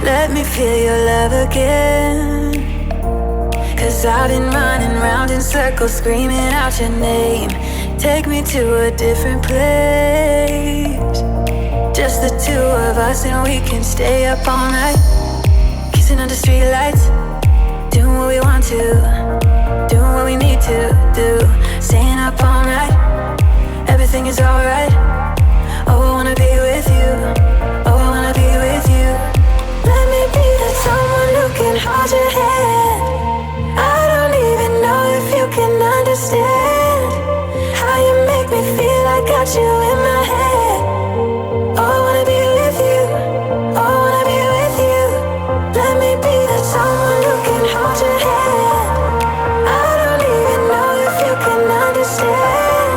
Let me feel your love again. 'Cause I've been running round in circles, screaming out your name. Take me to a different place. Just the two of us and we can stay up all night. Kissing under streetlights, doing what we want to, doing what we need to do. Staying up all night, everything is alright. Oh, I wanna be with you. Oh, I wanna be with you. Let me be that someone who can hold your hand. I don't even know if you can understand how you make me feel. I got you in my head. Oh, I wanna be with you. Oh, I wanna be with you. Let me be that someone who can hold your hand. I don't even know if you can understand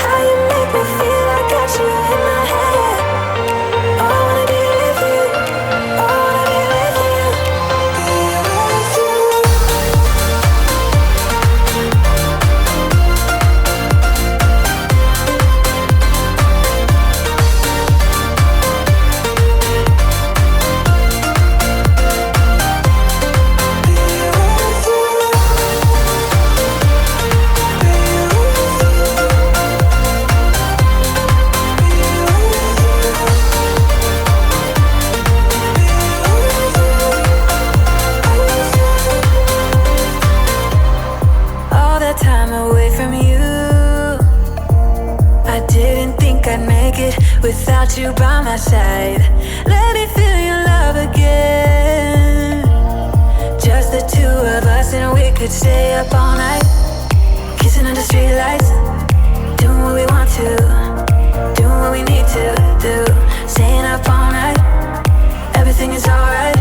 how you make me feel. I got you in my head. Oh, I wanna be with you. Oh, I wanna be with you. Be with you. All that time away from you, I didn't think I'd make it without you by my side. Let me feel your love again. Just the two of us and we could stay up all night. Kissing under streetlights, doing what we want to, doing what we need to do. Staying up all night, everything is alright.